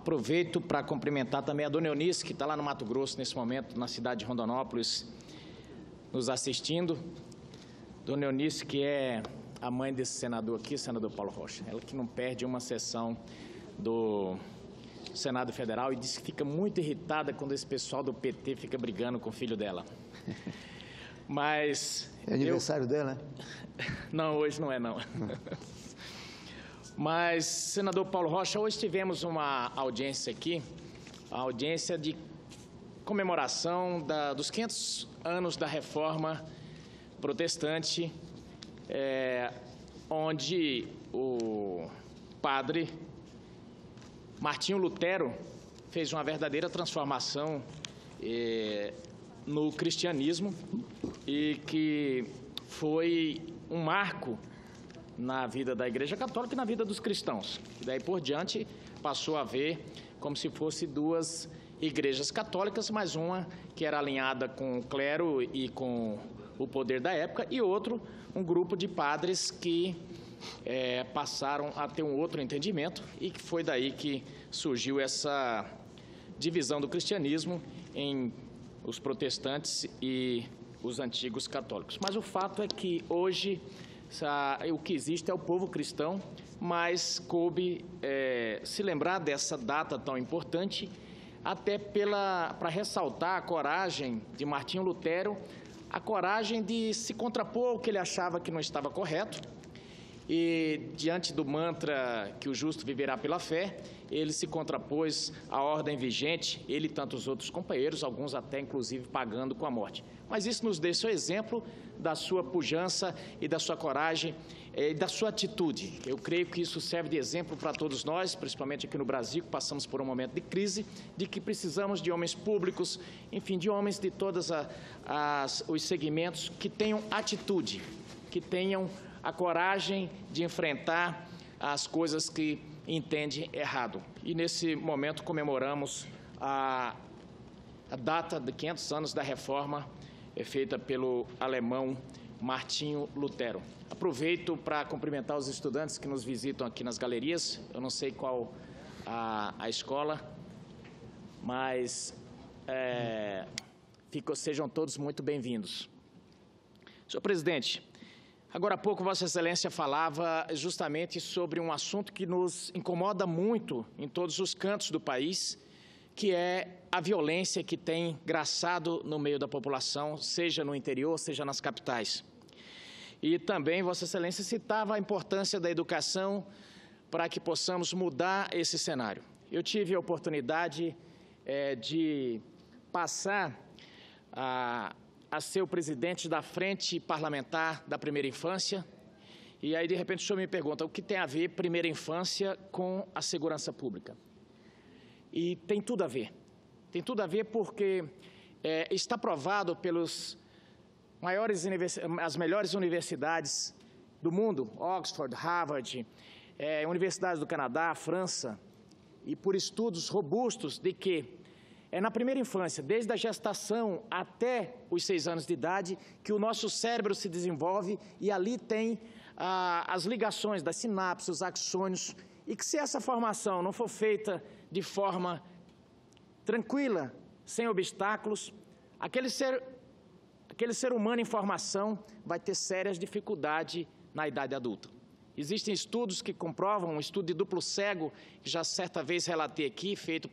Aproveito para cumprimentar também a dona Eunice, que está lá no Mato Grosso, nesse momento, na cidade de Rondonópolis, nos assistindo. Dona Eunice, que é a mãe desse senador aqui, o senador Paulo Rocha. Ela que não perde uma sessão do Senado Federal e diz que fica muito irritada quando esse pessoal do PT fica brigando com o filho dela. Mas... É aniversário dela, né? Não, hoje não é, não. Mas, senador Paulo Rocha, hoje tivemos uma audiência aqui, a audiência de comemoração dos 500 anos da Reforma Protestante, onde o padre Martinho Lutero fez uma verdadeira transformação no cristianismo e que foi um marco na vida da Igreja Católica e na vida dos cristãos. E daí por diante passou a haver como se fosse duas igrejas católicas, mas uma que era alinhada com o clero e com o poder da época, e outro, um grupo de padres que passaram a ter um outro entendimento, e que foi daí que surgiu essa divisão do cristianismo em os protestantes e os antigos católicos. Mas o fato é que hoje o que existe é o povo cristão, mas coube se lembrar dessa data tão importante, até para ressaltar a coragem de Martinho Lutero, a coragem de se contrapor ao que ele achava que não estava correto, e diante do mantra que o justo viverá pela fé, ele se contrapôs à ordem vigente, ele e tantos outros companheiros, alguns até inclusive pagando com a morte. Mas isso nos deixa o exemplo da sua pujança e da sua coragem e da sua atitude. Eu creio que isso serve de exemplo para todos nós, principalmente aqui no Brasil, que passamos por um momento de crise, de que precisamos de homens públicos, enfim, de homens de todos os segmentos que tenham atitude, que tenham a coragem de enfrentar as coisas que entende errado. E nesse momento comemoramos a data de 500 anos da reforma feita pelo alemão Martinho Lutero. Aproveito para cumprimentar os estudantes que nos visitam aqui nas galerias. Eu não sei qual a escola, mas sejam todos muito bem-vindos. Senhor presidente, agora há pouco Vossa Excelência falava justamente sobre um assunto que nos incomoda muito em todos os cantos do país, que é a violência que tem graçado no meio da população, seja no interior, seja nas capitais. E também Vossa Excelência citava a importância da educação para que possamos mudar esse cenário. Eu tive a oportunidade de passar a ser o presidente da Frente Parlamentar da Primeira Infância, e aí, de repente, o senhor me pergunta o que tem a ver primeira infância com a segurança pública. E tem tudo a ver. Tem tudo a ver porque está provado pelos as melhores universidades do mundo, Oxford, Harvard, universidades do Canadá, França, e por estudos robustos de que é na primeira infância, desde a gestação até os 6 anos de idade, que o nosso cérebro se desenvolve e ali tem as ligações das sinapses, os axônios, e que se essa formação não for feita de forma tranquila, sem obstáculos, aquele ser humano em formação vai ter sérias dificuldades na idade adulta. Existem estudos que comprovam, um estudo de duplo cego, que já certa vez relatei aqui, feito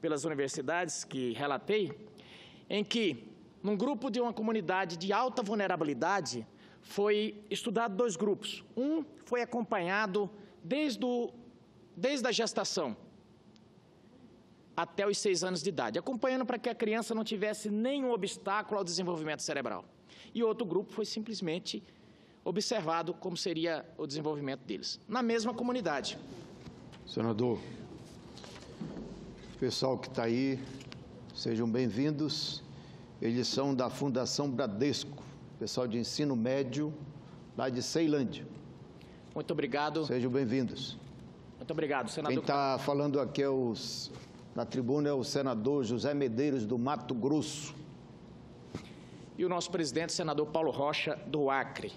pelas universidades que relatei, em que, num grupo de uma comunidade de alta vulnerabilidade, foi estudado 2 grupos. Um foi acompanhado desde a gestação até os 6 anos de idade, acompanhando para que a criança não tivesse nenhum obstáculo ao desenvolvimento cerebral. E outro grupo foi simplesmente observado como seria o desenvolvimento deles, na mesma comunidade. Senador, o pessoal que está aí, sejam bem-vindos. Eles são da Fundação Bradesco, pessoal de ensino médio, lá de Ceilândia. Muito obrigado. Sejam bem-vindos. Muito obrigado, senador. Quem está falando aqui na tribuna é o senador José Medeiros, do Mato Grosso. E o nosso presidente, senador Paulo Rocha, do Acre.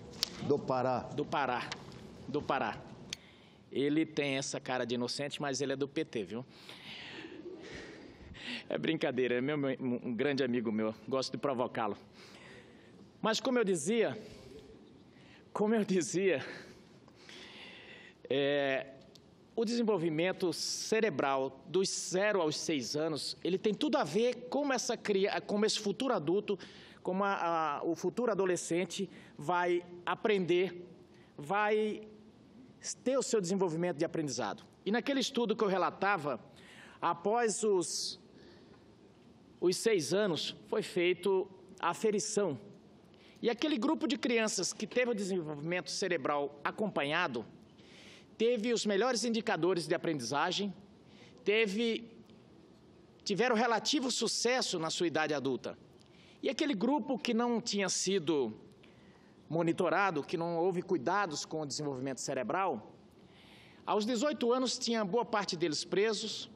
Do Pará. Do Pará. Ele tem essa cara de inocente, mas ele é do PT, viu? É brincadeira, é um grande amigo meu, gosto de provocá-lo. Mas como eu dizia, o desenvolvimento cerebral dos 0 aos 6 anos, ele tem tudo a ver com como esse futuro adulto, como o futuro adolescente vai aprender, vai ter o seu desenvolvimento de aprendizado. E naquele estudo que eu relatava, após os 6 anos, foi feito a aferição. E aquele grupo de crianças que teve o desenvolvimento cerebral acompanhado, teve os melhores indicadores de aprendizagem, tiveram relativo sucesso na sua idade adulta. E aquele grupo que não tinha sido monitorado, que não houve cuidados com o desenvolvimento cerebral, aos 18 anos tinha boa parte deles presos,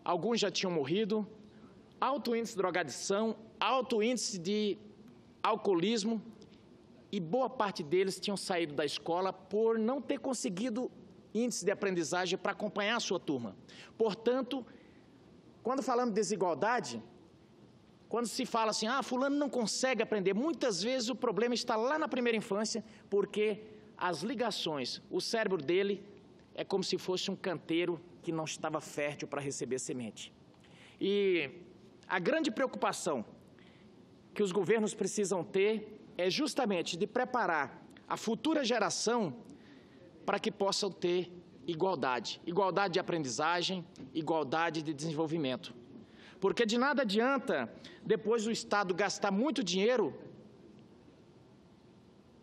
alguns já tinham morrido, alto índice de drogadição, alto índice de alcoolismo, e boa parte deles tinham saído da escola por não ter conseguido índice de aprendizagem para acompanhar a sua turma. Portanto, quando falamos de desigualdade, quando se fala assim, fulano não consegue aprender, muitas vezes o problema está lá na primeira infância, porque as ligações, o cérebro dele é como se fosse um canteiro que não estava fértil para receber semente. E a grande preocupação que os governos precisam ter é justamente de preparar a futura geração para que possam ter igualdade de aprendizagem, igualdade de desenvolvimento. Porque de nada adianta depois o Estado gastar muito dinheiro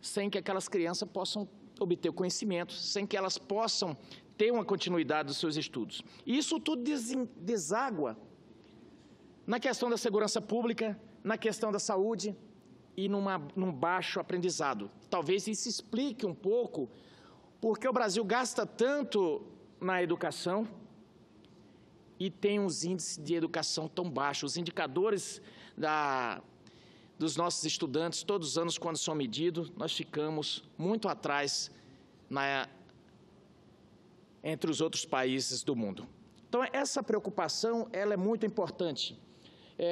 sem que aquelas crianças possam obter o conhecimento, sem que elas possam ter uma continuidade dos seus estudos. E isso tudo deságua na questão da segurança pública, na questão da saúde e num baixo aprendizado. Talvez isso explique um pouco porque o Brasil gasta tanto na educação e tem uns índices de educação tão baixos. Os indicadores dos nossos estudantes, todos os anos, quando são medidos, nós ficamos muito atrás entre os outros países do mundo. Então, essa preocupação ela é muito importante.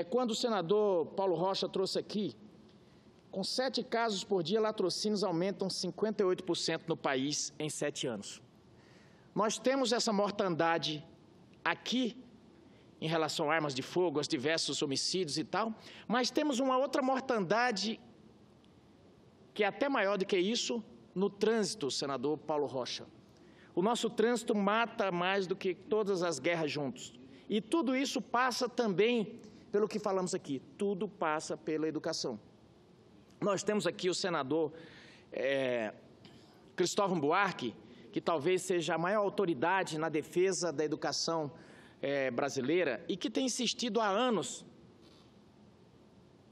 Quando o senador Paulo Rocha trouxe aqui, com 7 casos por dia, latrocínios aumentam 58% no país em 7 anos. Nós temos essa mortandade aqui, em relação a armas de fogo, aos diversos homicídios e tal, mas temos uma outra mortandade, que é até maior do que isso, no trânsito, senador Paulo Rocha. O nosso trânsito mata mais do que todas as guerras juntos. E tudo isso passa também pelo que falamos aqui, tudo passa pela educação. Nós temos aqui o senador Cristóvão Buarque, que talvez seja a maior autoridade na defesa da educação brasileira e que tem insistido há anos,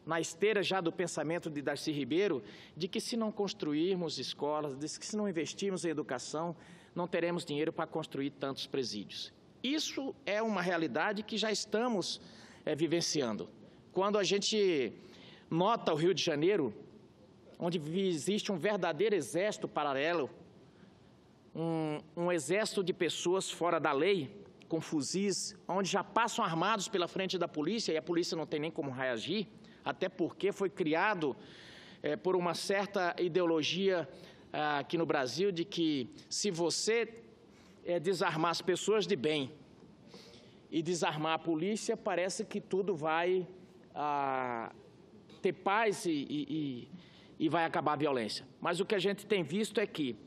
na esteira já do pensamento de Darcy Ribeiro, de que se não construirmos escolas, de que se não investirmos em educação, não teremos dinheiro para construir tantos presídios. Isso é uma realidade que já estamos vivenciando. Quando a gente nota o Rio de Janeiro, onde existe um verdadeiro exército paralelo, um exército de pessoas fora da lei, com fuzis, onde já passam armados pela frente da polícia e a polícia não tem nem como reagir, até porque foi criado por uma certa ideologia aqui no Brasil de que se você desarmar as pessoas de bem e desarmar a polícia, parece que tudo vai ter paz e vai acabar a violência. Mas o que a gente tem visto é que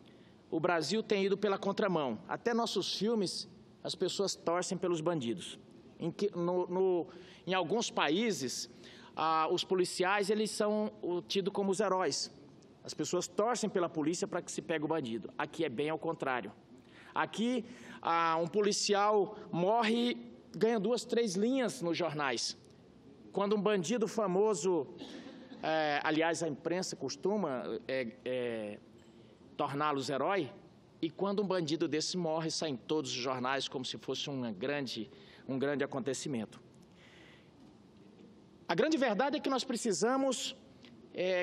o Brasil tem ido pela contramão. Até nossos filmes, as pessoas torcem pelos bandidos. Em alguns países, os policiais eles são tidos como os heróis. As pessoas torcem pela polícia para que se pegue o bandido. Aqui é bem ao contrário. Aqui, um policial morre e ganha 2, 3 linhas nos jornais. Quando um bandido famoso, aliás, a imprensa costuma torná-los herói, e quando um bandido desse morre, sai em todos os jornais como se fosse um grande acontecimento. A grande verdade é que nós precisamos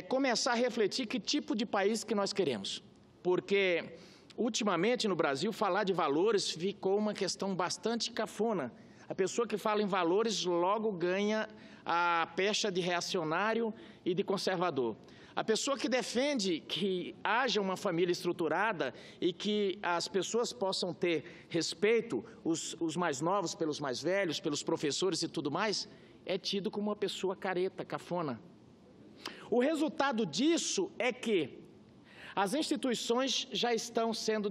começar a refletir que tipo de país que nós queremos, porque ultimamente no Brasil, falar de valores ficou uma questão bastante cafona. A pessoa que fala em valores logo ganha a pecha de reacionário e de conservador. A pessoa que defende que haja uma família estruturada e que as pessoas possam ter respeito, os mais novos pelos mais velhos, pelos professores e tudo mais, é tido como uma pessoa careta, cafona. O resultado disso é que as instituições já estão sendo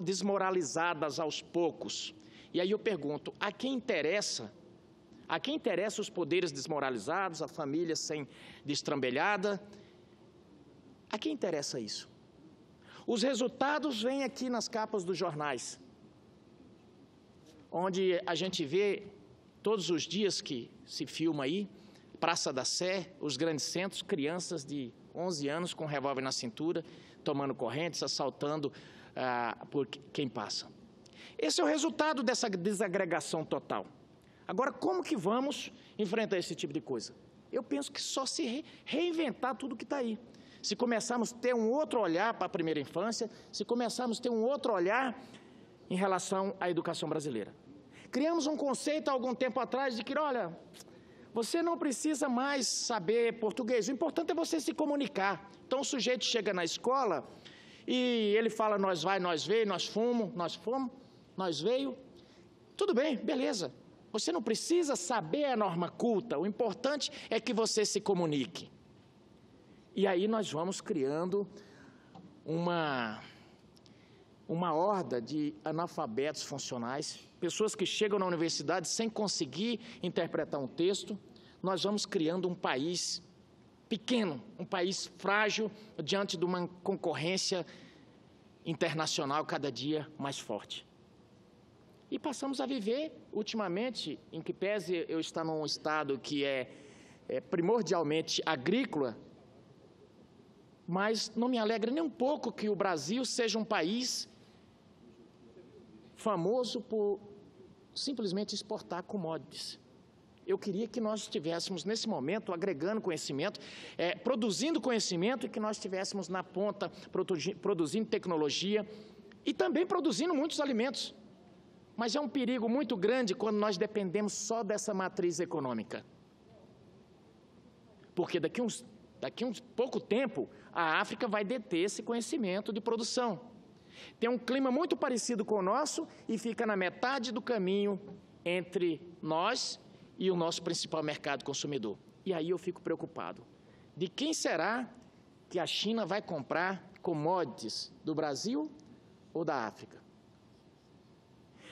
desmoralizadas aos poucos. E aí eu pergunto, a quem interessa? A quem interessa os poderes desmoralizados, a família sem destrambelhada? A quem interessa isso? Os resultados vêm aqui nas capas dos jornais, onde a gente vê todos os dias que se filma aí, Praça da Sé, os grandes centros, crianças de 11 anos com revólver na cintura, tomando correntes, assaltando por quem passa. Esse é o resultado dessa desagregação total. Agora, como que vamos enfrentar esse tipo de coisa? Eu penso que só se reinventar tudo que está aí. Se começarmos a ter um outro olhar para a primeira infância, se começarmos a ter um outro olhar em relação à educação brasileira. Criamos um conceito há algum tempo atrás de que, olha, você não precisa mais saber português, o importante é você se comunicar. Então o sujeito chega na escola e ele fala nós vai, nós veio, nós fomos, nós veio. Tudo bem, beleza. Você não precisa saber a norma culta, o importante é que você se comunique. E aí nós vamos criando uma horda de analfabetos funcionais, pessoas que chegam na universidade sem conseguir interpretar um texto. Nós vamos criando um país pequeno, um país frágil diante de uma concorrência internacional cada dia mais forte. E passamos a viver, ultimamente, em que pese eu estar num estado que é primordialmente agrícola, mas não me alegra nem um pouco que o Brasil seja um país famoso por simplesmente exportar commodities. Eu queria que nós estivéssemos, nesse momento, agregando conhecimento, produzindo conhecimento e que nós estivéssemos na ponta, produzindo tecnologia e também produzindo muitos alimentos. Mas é um perigo muito grande quando nós dependemos só dessa matriz econômica. Porque daqui a pouco tempo, a África vai deter esse conhecimento de produção. Tem um clima muito parecido com o nosso e fica na metade do caminho entre nós e o nosso principal mercado consumidor. E aí eu fico preocupado. De quem será que a China vai comprar commodities, do Brasil ou da África?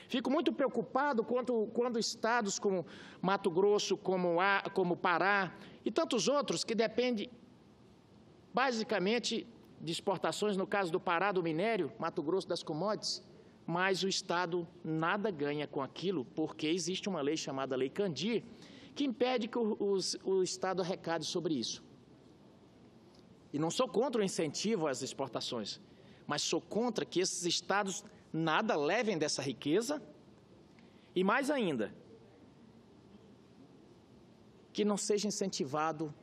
Fico muito preocupado quando estados como Mato Grosso, como Pará e tantos outros que dependem basicamente de exportações, no caso do Pará, do minério, Mato Grosso das commodities, mas o Estado nada ganha com aquilo, porque existe uma lei chamada Lei Candir, que impede que o Estado arrecade sobre isso. E não sou contra o incentivo às exportações, mas sou contra que esses estados nada levem dessa riqueza e, mais ainda, que não seja incentivado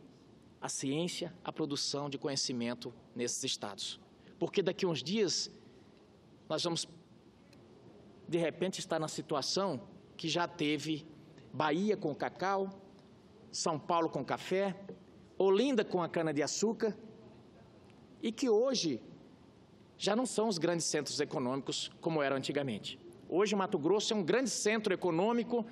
a ciência, a produção de conhecimento nesses estados. Porque daqui a uns dias nós vamos, de repente, estar na situação que já teve Bahia com o cacau, São Paulo com o café, Olinda com a cana-de-açúcar, e que hoje já não são os grandes centros econômicos como eram antigamente. Hoje, Mato Grosso é um grande centro econômico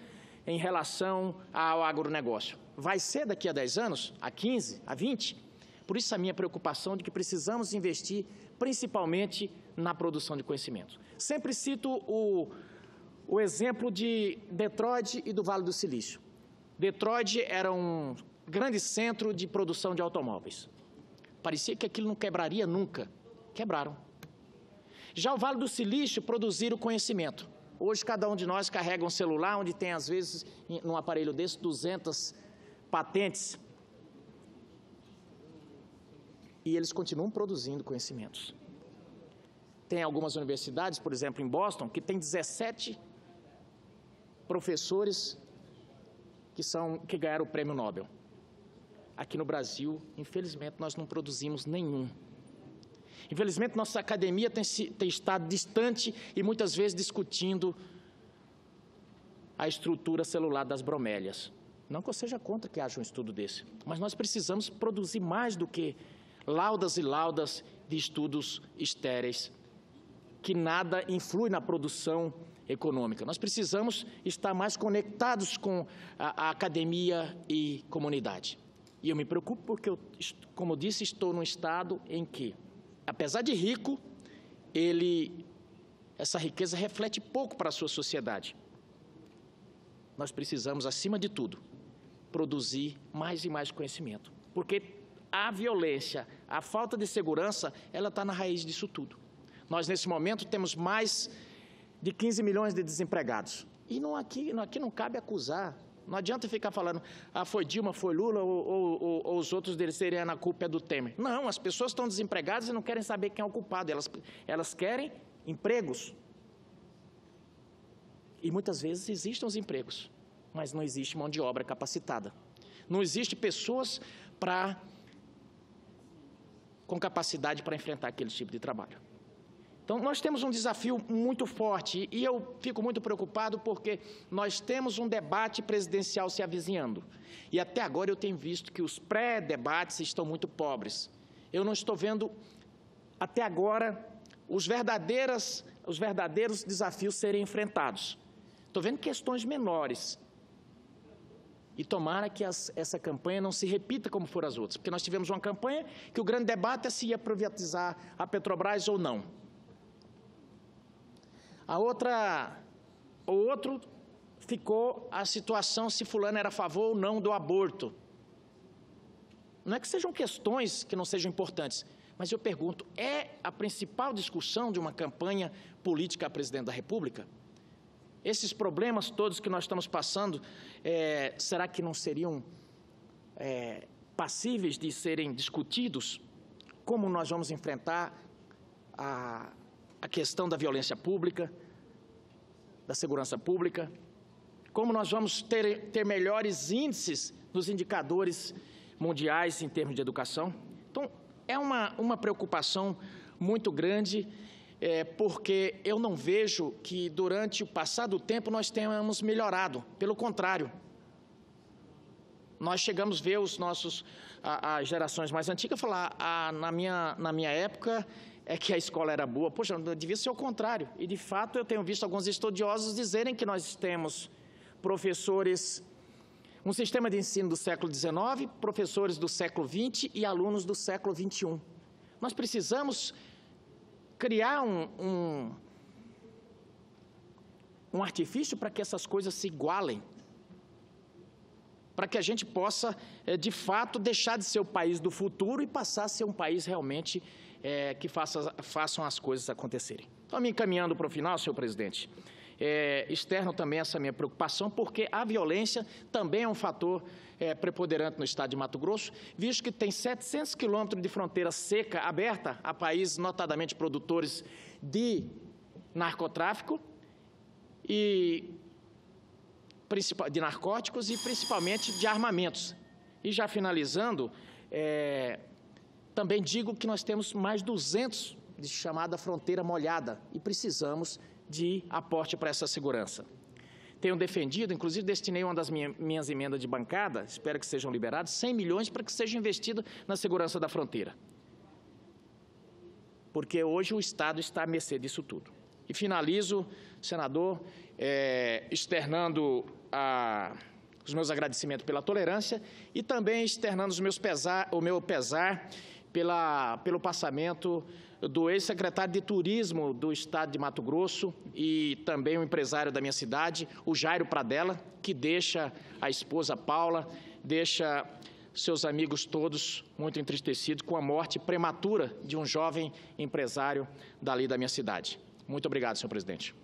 em relação ao agronegócio. Vai ser daqui a 10 anos, a 15, a 20? Por isso a minha preocupação de que precisamos investir principalmente na produção de conhecimento. Sempre cito o exemplo de Detroit e do Vale do Silício. Detroit era um grande centro de produção de automóveis. Parecia que aquilo não quebraria nunca. Quebraram. Já o Vale do Silício produziram conhecimento. Hoje, cada um de nós carrega um celular, onde tem, às vezes, num aparelho desse, 200 patentes. E eles continuam produzindo conhecimentos. Tem algumas universidades, por exemplo, em Boston, que tem 17 professores que ganharam o prêmio Nobel. Aqui no Brasil, infelizmente, nós não produzimos nenhum. Infelizmente, nossa academia tem estado distante e muitas vezes discutindo a estrutura celular das bromélias. Não que eu seja contra que haja um estudo desse, mas nós precisamos produzir mais do que laudas e laudas de estudos estéreis, que nada influi na produção econômica. Nós precisamos estar mais conectados com a academia e comunidade. E eu me preocupo porque, como eu disse, estou num estado em que, apesar de rico, essa riqueza reflete pouco para a sua sociedade. Nós precisamos, acima de tudo, produzir mais e mais conhecimento, porque a violência, a falta de segurança, ela está na raiz disso tudo. Nós, nesse momento, temos mais de 15 milhões de desempregados. E aqui não cabe acusar. Não adianta ficar falando, foi Dilma, foi Lula, ou os outros deles seriam a culpa é do Temer. Não, as pessoas estão desempregadas e não querem saber quem é o culpado. Elas querem empregos. E muitas vezes existem os empregos, mas não existe mão de obra capacitada. Não existe pessoas com capacidade para enfrentar aquele tipo de trabalho. Então, nós temos um desafio muito forte e eu fico muito preocupado porque nós temos um debate presidencial se avizinhando. E até agora eu tenho visto que os pré-debates estão muito pobres. Eu não estou vendo, até agora, os verdadeiros desafios serem enfrentados. Estou vendo questões menores. E tomara que essa campanha não se repita como foram as outras, porque nós tivemos uma campanha que o grande debate é se ia privatizar a Petrobras ou não. O outro ficou a situação se fulano era a favor ou não do aborto. Não é que sejam questões que não sejam importantes, mas eu pergunto, é a principal discussão de uma campanha política a presidente da República? Esses problemas todos que nós estamos passando, será que não seriam passíveis de serem discutidos? Como nós vamos enfrentar a questão da violência pública, da segurança pública? Como nós vamos ter melhores índices nos indicadores mundiais em termos de educação? Então, é uma preocupação muito grande, porque eu não vejo que durante o passar do tempo nós tenhamos melhorado. Pelo contrário, nós chegamos a ver as gerações mais antigas falar, na minha época é que a escola era boa. Poxa, devia ser o contrário. E, de fato, eu tenho visto alguns estudiosos dizerem que nós temos professores, um sistema de ensino do século XIX, professores do século XX e alunos do século XXI. Nós precisamos criar um artifício para que essas coisas se igualem, para que a gente possa, de fato, deixar de ser o país do futuro e passar a ser um país realmente que façam as coisas acontecerem. Então, me encaminhando para o final, senhor presidente, externo também essa minha preocupação, porque a violência também é um fator preponderante no estado de Mato Grosso, visto que tem 700 quilômetros de fronteira seca aberta a países notadamente produtores de narcotráfico de narcóticos e principalmente de armamentos. E já finalizando, também digo que nós temos mais 200 de chamada fronteira molhada e precisamos de aporte para essa segurança. Tenho defendido, inclusive destinei uma das minhas emendas de bancada, espero que sejam liberados, 100 milhões para que seja investido na segurança da fronteira. Porque hoje o Estado está à mercê disso tudo. E finalizo, senador, externando os meus agradecimentos pela tolerância e também externando o meu pesar pelo passamento do ex-secretário de Turismo do Estado de Mato Grosso e também o empresário da minha cidade, o Jairo Pradella, que deixa a esposa Paula, deixa seus amigos todos muito entristecidos com a morte prematura de um jovem empresário dali da minha cidade. Muito obrigado, senhor presidente.